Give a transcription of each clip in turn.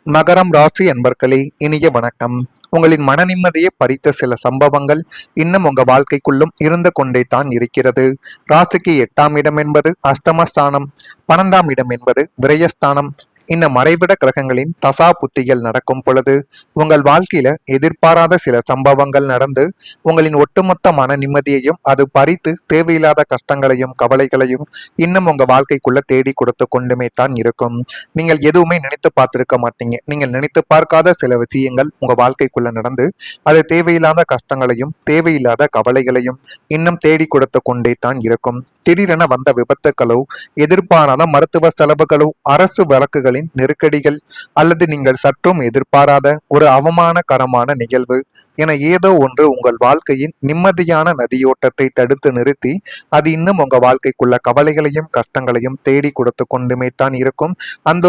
மகரம் ராசி அன்பர்களே, இனிய வணக்கம். உங்களின் மன நிம்மதியை பறித்த சில சம்பவங்கள் இன்னும் உங்க வாழ்க்கைக்குள்ளும் இருந்து கொண்டே தான் இருக்கிறது. ராசிக்கு 8ஆம் இடம் என்பது அஷ்டமஸ்தானம், 12ஆம் இடம் என்பது விரயஸ்தானம். இந்த மறைவிட கிரகங்களின் தசா புத்திகள் நடக்கும் பொழுது உங்கள் வாழ்க்கையில எதிர்பாராத சில சம்பவங்கள் நடந்து உங்களின் ஒட்டுமொத்த மன நிம்மதியையும் அது பறித்து தேவையில்லாத கஷ்டங்களையும் கவலைகளையும் இன்னும் உங்க வாழ்க்கைக்குள்ள தேடி கொடுத்து கொண்டுமே தான் இருக்கும். நீங்கள் எதுவுமே நினைத்து பார்த்திருக்க மாட்டீங்க. நீங்கள் நினைத்து பார்க்காத சில விஷயங்கள் உங்க வாழ்க்கைக்குள்ள நடந்து அது தேவையில்லாத கஷ்டங்களையும் தேவையில்லாத கவலைகளையும் இன்னும் தேடி கொடுத்து கொண்டே தான் இருக்கும். திடீரென வந்த விபத்துக்களோ, எதிர்பாராத மருத்துவ செலவுகளோ, அரசு வழக்குகளின் நெருக்கடிகள், அல்லது நீங்கள் சற்றும் எதிர்பாராத ஒரு அவமானகரமான நிகழ்வு என ஏதோ ஒன்று உங்கள் வாழ்க்கையின் நிம்மதியான நதியோட்டத்தை தடுத்து நிறுத்தி அது இன்னும் உங்க வாழ்க்கைக்குள்ள கவலைகளையும் கஷ்டங்களையும் தேடி கொடுத்து கொண்டுமே தான் இருக்கும். அந்த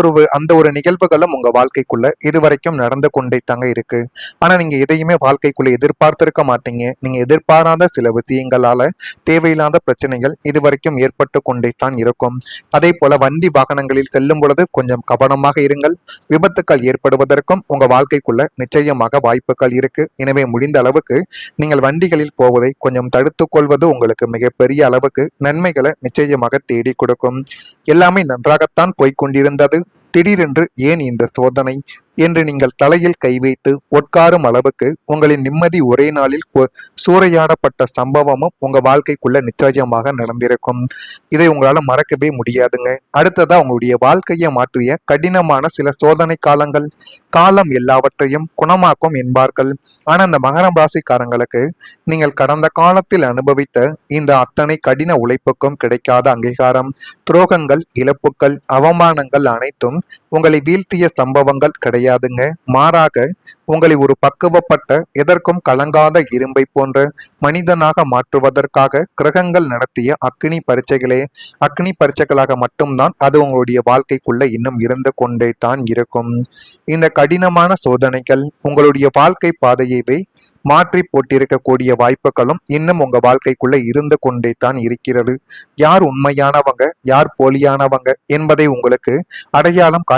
ஒரு நிகழ்வுகளும் உங்க வாழ்க்கைக்குள்ள இதுவரைக்கும் நடந்து கொண்டே தாங்க இருக்கு. ஆனா நீங்க எதையுமே வாழ்க்கைக்குள்ள எதிர்பார்த்திருக்க மாட்டீங்க. நீங்க எதிர்பாராத சில விஷயங்களால தேவையில்லாத பிரச்சனைகள் இதுவரைக்கும் ஏற்பட்டு கொண்டே தான் இருக்கும். அதே போல வண்டி வாகனங்களில் செல்லும் பொழுது கொஞ்சம் கவனமாக இருங்கள். விபத்துக்கள் ஏற்படுவதற்கும் உங்க வாழ்க்கைக்குள்ள நிச்சயமாக வாய்ப்புகள் இருக்கு. எனவே முடிந்த அளவுக்கு நீங்கள் வண்டிகளில் போவதை கொஞ்சம் தடுத்துக் கொள்வது உங்களுக்கு மிகப்பெரிய அளவுக்கு நன்மைகளை நிச்சயமாக தேடி கொடுக்கும். எல்லாமே நன்றாகத்தான் போய்கொண்டிருந்தது, திடீரென்று ஏன் இந்த சோதனை என்று நீங்கள் தலையில் கை வைத்து உட்காரும் அளவுக்கு உங்களின் நிம்மதி ஒரே நாளில் சூறையாடப்பட்ட சம்பவமும் உங்க வாழ்க்கைக்குள்ள நிச்சயமாக நடந்திருக்கும். இதை உங்களால மறக்கவே முடியாதுங்க. அடுத்ததா உங்களுடைய வாழ்க்கையை மாற்றிய கடினமான சில சோதனை காலங்கள். காலம் எல்லாவற்றையும் குணமாக்கும் என்பார்கள். ஆனா அந்த மகரம் ராசிக்காரங்களுக்கு நீங்கள் கடந்த காலத்தில் அனுபவித்த இந்த அத்தனை கடின உழைப்புக்கும் கிடைக்காத அங்கீகாரம், துரோகங்கள், இழப்புகள், அவமானங்கள் அனைத்தும் உங்களை வீழ்த்திய சம்பவங்கள் கிடையாதுங்க. மாறாக உங்களை ஒரு பக்குவப்பட்ட எதற்கும் கலங்காத இரும்பை போன்ற மனிதனாக மாற்றுவதற்காக கிரகங்கள் நடத்திய அக்னி பரீட்சைகளாக மட்டும்தான் அது உங்களுடைய வாழ்க்கைக்குள்ள இன்னும் இருந்து கொண்டே தான் இருக்கும். இந்த கடினமான சோதனைகள் உங்களுடைய வாழ்க்கை பாதையவே மாற்றி போட்டிருக்கக்கூடிய வாய்ப்புகளும் இன்னும் உங்க வாழ்க்கைக்குள்ள இருந்து கொண்டே தான் இருக்கிறது. யார் உண்மையானவங்க, யார் போலியானவங்க என்பதை உங்களுக்கு அடையாளம்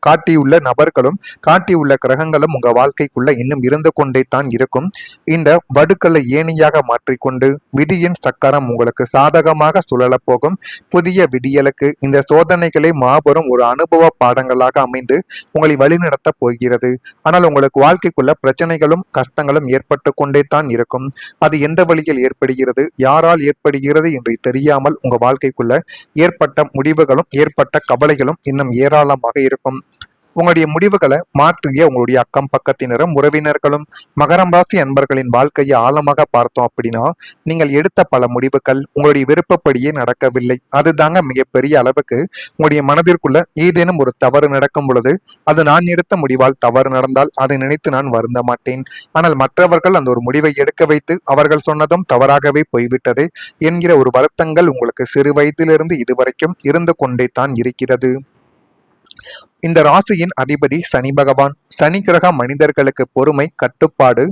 காட்டியுள்ள நபர்களும் காட்டியுள்ள கிரகங்களும் உங்க வாழ்க்கைக்குள்ள இன்னும் இருந்து கொண்டே தான் இருக்கும். இந்த வடுக்களை ஏணியாக மாற்றிக்கொண்டு விதியின் சக்கரம் உங்களுக்கு சாதகமாக சுழல போகும். புதிய விடியலுக்கு இந்த சோதனைகளை மாபெரும் ஒரு அனுபவ பாடங்களாக அமைந்து உங்களை வழிநடத்த போகிறது. ஆனால் உங்களுக்கு வாழ்க்கைக்குள்ள பிரச்சனைகளும் கஷ்டங்களும் ஏற்பட்டு கொண்டே தான் இருக்கும். அது எந்த வழியில் ஏற்படுகிறது, யாரால் ஏற்படுகிறது என்று தெரியாமல் உங்க வாழ்க்கைக்குள்ள ஏற்பட்ட முடிவுகளும் ஏற்பட்ட கவலைகளும் இன்னும் ஏராளமாக இருக்கும். உங்களுடைய முடிவுகளை மாற்றிய உங்களுடைய அக்கம் பக்கத்தினரும் உறவினர்களும். மகரம் ராசி அன்பர்களின் வாழ்க்கையை ஆழமாக பார்த்தோம் அப்படின்னா நீங்கள் எடுத்த பல முடிவுகள் உங்களுடைய விருப்பப்படியே நடக்கவில்லை. அதுதாங்க மிகப்பெரிய அளவுக்கு உங்களுடைய மனதிற்குள்ள ஏதேனும் ஒரு தவறு நடக்கும் பொழுது அது நான் எடுத்த முடிவால் தவறு நடந்தால் அதை நினைத்து நான் வருந்த மாட்டேன். ஆனால் மற்றவர்கள் அந்த ஒரு முடிவை எடுக்க வைத்து அவர்கள் சொன்னதும் தவறாகவே போய்விட்டது என்கிற ஒரு வருத்தங்கள் உங்களுக்கு சிறு வயதிலிருந்து இதுவரைக்கும் இருந்து கொண்டே தான் இருக்கிறது. இந்த ராசியின் அதிபதி சனி பகவான். சனி கிரக மனிதர்களுக்கு பொறுமை, கட்டுப்பாடு,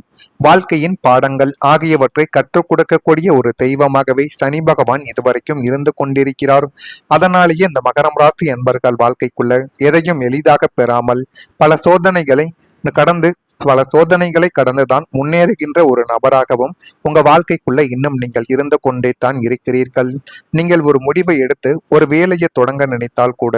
வாழ்க்கையின் பாடங்கள் ஆகியவற்றை கற்றுக் கொடுக்கக்கூடிய ஒரு தெய்வமாகவே சனி பகவான் இதுவரைக்கும் இருந்து கொண்டிருக்கிறார். அதனாலேயே இந்த மகரம் ராசி என்பர்கள் வாழ்க்கைக்குள்ள எதையும் எளிதாக பெறாமல் பல சோதனைகளை கடந்துதான் முன்னேறுகின்ற ஒரு நபராகவும் உங்க வாழ்க்கைக்குள்ள இன்னும் நீங்கள் இருந்து கொண்டே தான் இருக்கிறீர்கள். நீங்கள் ஒரு முடிவை எடுத்து ஒரு வேலையை தொடங்க நினைத்தால் கூட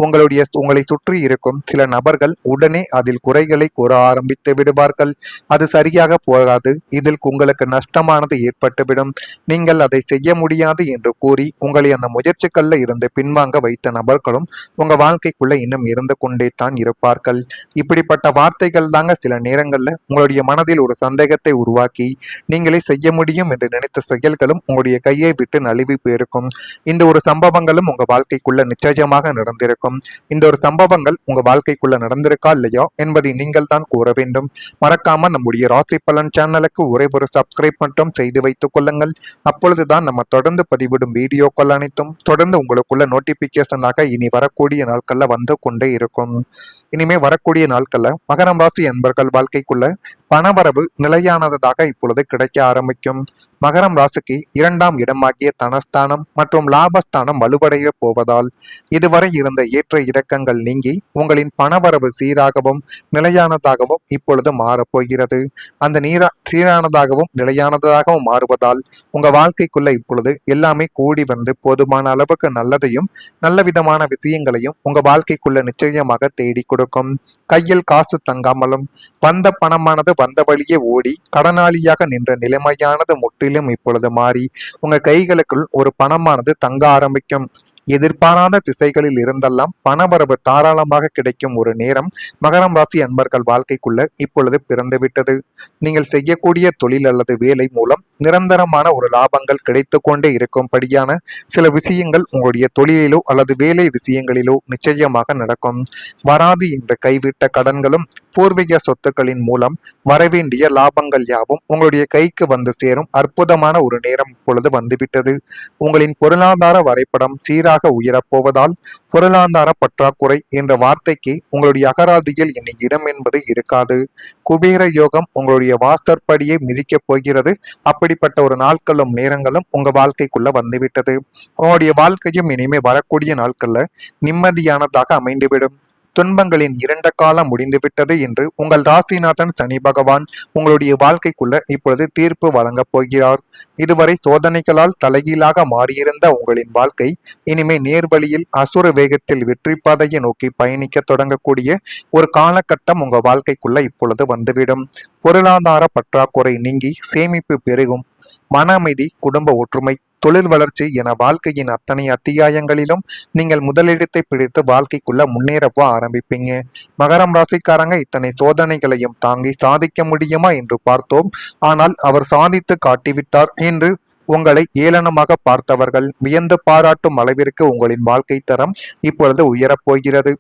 உங்களை சுற்றி இருக்கும் சில நபர்கள் உடனே அதில் குறைகளை கூற ஆரம்பித்து விடுவார்கள். அது சரியாக போகாது, இதில் உங்களுக்கு நஷ்டமானது ஏற்பட்டுவிடும், நீங்கள் அதை செய்ய முடியாது என்று கூறி உங்களை அந்த முயற்சிகள்ல இருந்து பின்வாங்க வைத்த நபர்களும் உங்க வாழ்க்கைக்குள்ள இன்னும் இருந்து கொண்டே தான் இருப்பார்கள். இப்படிப்பட்ட வார்த்தைகள் தாங்க சில நேரங்கள்ல உங்களுடைய மனதில் ஒரு சந்தேகத்தை உருவாக்கி நீங்களே செய்ய முடியும் என்று நினைத்த செயல்களும் உங்களுடைய கையை விட்டு நழுவி போயிருக்கும். இந்த ஒரு சம்பவங்களும் உங்க வாழ்க்கைக்குள்ள நிச்சயமாக நடந்திருக்கும். இந்த ஒரு சம்பவங்கள் உங்க வாழ்க்கைக்குள்ள நடந்திருக்கா இல்லையா என்பதை நீங்கள் தான் கூற வேண்டும். மறக்காம நம்முடைய ராசி பலன் சேனலுக்கு ஒரே ஒரு சப்ஸ்கிரைப் மட்டும் செய்து வைத்துக் கொள்ளுங்கள். அப்பொழுதுதான் நம்ம தொடர்ந்து பதிவிடும் வீடியோக்கள் அனைத்தும் தொடர்ந்து உங்களுக்குள்ள நோட்டிபிகேஷனாக இனி வரக்கூடிய நாட்கள்ல வந்து கொண்டே இருக்கும். இனிமே வரக்கூடிய நாட்கள்ல மகரம் ராசி என்பர்கள் உங்கள் வாழ்க்கைக்குள்ள பணவரவு நிலையானதாக இப்பொழுது கிடைக்க ஆரம்பிக்கும். மகரம் ராசிக்கு 2ஆம் இடமாகிய தனஸ்தானம் மற்றும் லாபஸ்தானம் வலுவடைய போவதால் இதுவரை இருந்த ஏற்ற இறக்கங்கள் நீங்கி உங்களின் பணவரவு சீராகவும் நிலையானதாகவும் இப்பொழுது மாறப்போகிறது. அந்த சீரானதாகவும் நிலையானதாகவும் மாறுவதால் உங்க வாழ்க்கைக்குள்ள இப்பொழுது எல்லாமே கூடி வந்து போதுமான அளவுக்கு நல்லதையும் நல்ல விதமான விஷயங்களையும் உங்க வாழ்க்கைக்குள்ள நிச்சயமாக தேடி கொடுக்கும். கையில் காசு தங்காமலும் வந்த பணமானது வந்த வழியே ஓடி கடனாளியாக நின்ற நிலைமையானது முற்றிலும் இப்பொழுது மாறி உங்க கைகளுக்குள் ஒரு பணமானது தங்க ஆரம்பிக்கும். எதிர்பாராத திசைகளில் இருந்தெல்லாம் பணவரவு தாராளமாக கிடைக்கும் ஒரு நேரம் மகரம் ராசி அன்பர்கள் வாழ்க்கைக்குள்ள இப்பொழுது பிறந்துவிட்டது. நீங்கள் செய்யக்கூடிய தொழில் அல்லது வேலை மூலம் நிரந்தரமான ஒரு லாபங்கள் கிடைத்து கொண்டே இருக்கும்படியான சில விஷயங்கள் உங்களுடைய தொழிலிலோ அல்லது வேலை விஷயங்களிலோ நிச்சயமாக நடக்கும். வராது என்ற கைவிட்ட கடன்களும் பூர்வீக சொத்துக்களின் மூலம் வரவேண்டிய லாபங்கள் யாவும் உங்களுடைய கைக்கு வந்து சேரும் அற்புதமான ஒரு நேரம் இப்பொழுது வந்துவிட்டது. உங்களின் பொருளாதார வரைபடம் சீராக உயரப்போவதால் பொருளாதார பற்றாக்குறை என்ற வார்த்தைக்கு உங்களுடைய அகராதியில் இனி இடம் என்பது இருக்காது. குபேர யோகம் உங்களுடைய வாஸ்தற்படியே மிதிக்கப் போகிறது. அப்படிப்பட்ட ஒரு நாட்களும் நேரங்களும் உங்க வாழ்க்கைக்குள்ள வந்துவிட்டது. உங்களுடைய வாழ்க்கையும் இனிமே வரக்கூடிய நாட்கள்ல நிம்மதியானதாக அமைந்துவிடும். துன்பங்களின் இரண்ட காலம் முடிந்துவிட்டது என்று உங்கள் ராசிநாதன் சனி பகவான் உங்களுடைய வாழ்க்கைக்குள்ள இப்பொழுது தீர்ப்பு வழங்கப் போகிறார். இதுவரை சோதனைகளால் தலைகீழாக மாறியிருந்த உங்களின் வாழ்க்கை இனிமே நேர்வழியில் அசுர வேகத்தில் வெற்றி பாதையை நோக்கி பயணிக்க தொடங்கக்கூடிய ஒரு காலகட்டம் உங்க வாழ்க்கைக்குள்ள இப்பொழுது வந்துவிடும். பொருளாதார பற்றாக்குறை நீங்கி சேமிப்பு பெருகும். மன அமைதி, குடும்ப ஒற்றுமை, தொழில் வளர்ச்சி என வாழ்க்கையின் அத்தனை அத்தியாயங்களிலும் நீங்கள் முதலிடத்தை பிடித்து வாழ்க்கைக்குள்ள முன்னேறவோ ஆரம்பிப்பீங்க. மகரம் ராசிக்காரங்க இத்தனை சோதனைகளையும் தாங்கி சாதிக்க முடியுமா என்று பார்த்தோம். ஆனால் அவர் சாதித்து காட்டிவிட்டார் என்று உங்களை ஏளனமாக பார்த்தவர்கள் வியந்து பாராட்டும் அளவிற்கு உங்களின் வாழ்க்கை தரம் இப்பொழுது உயரப்போகிறது.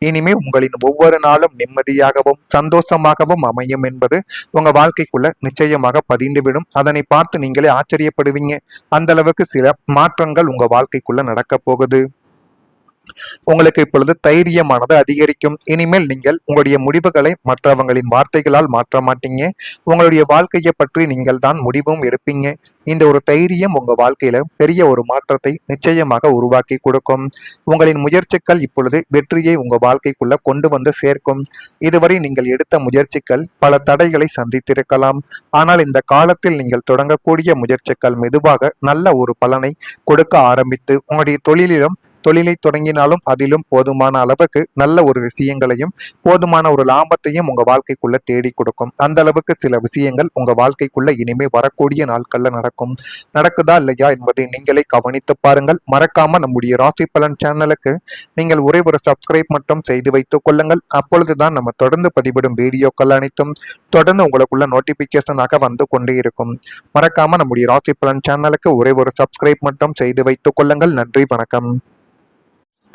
இனிமே உங்களின் ஒவ்வொரு நாளும் நிம்மதியாகவும் சந்தோஷமாகவும் அமையும் என்பது உங்க வாழ்க்கைக்குள்ள நிச்சயமாக பதிந்துவிடும். அதனை பார்த்து நீங்களே ஆச்சரியப்படுவீங்க. அந்த அளவுக்கு சில மாற்றங்கள் உங்க வாழ்க்கைக்குள்ள நடக்க போகுது. உங்களுக்கு இப்பொழுது தைரியமானது அதிகரிக்கும். இனிமேல் நீங்கள் உங்களுடைய முடிவுகளை மற்றவங்களின் வார்த்தைகளால் மாற்ற மாட்டீங்க. உங்களுடைய வாழ்க்கையை பற்றி நீங்கள் தான் முடிவும் எடுப்பீங்க. இந்த ஒரு தைரியம் உங்க வாழ்க்கையில பெரிய ஒரு மாற்றத்தை நிச்சயமாக உருவாக்கி கொடுக்கும். உங்களின் முயற்சிகள் இப்பொழுது வெற்றியை உங்க வாழ்க்கைக்குள்ள கொண்டு வந்து சேர்க்கும். இதுவரை நீங்கள் எடுத்த முயற்சிகள் பல தடைகளை சந்தித்திருக்கலாம். ஆனால் இந்த காலத்தில் நீங்கள் தொடங்கக்கூடிய முயற்சிகள் மெதுவாக நல்ல ஒரு பலனை கொடுக்க ஆரம்பித்து உங்களுடைய தொழிலை தொடங்கினாலும் அதிலும் போதுமான அளவுக்கு நல்ல ஒரு விஷயங்களையும் போதுமான ஒரு லாபத்தையும் உங்க வாழ்க்கைக்குள்ள தேடி கொடுக்கும். அந்த அளவுக்கு சில விஷயங்கள் உங்க வாழ்க்கைக்குள்ள இனிமே வரக்கூடிய நாட்கள்ல நடக்குதா இல்லையா என்பதை நீங்களே கவனித்து பாருங்கள். மறக்காம நம்முடைய ராசி பலன் சேனலுக்கு நீங்கள் ஒரே ஒரு சப்ஸ்கிரைப் மட்டும் செய்து வைத்துக் கொள்ளுங்கள். அப்பொழுதுதான் நம்ம தொடர்ந்து பதிவிடும் வீடியோக்கள் அனைத்தும் தொடர்ந்து உங்களுக்குள்ள நோட்டிபிகேஷனாக வந்து கொண்டே இருக்கும். மறக்காம நம்முடைய ராசி பலன் சேனலுக்கு ஒரே ஒரு சப்ஸ்கிரைப் மட்டும் செய்து வைத்துக் கொள்ளுங்கள். நன்றி, வணக்கம்.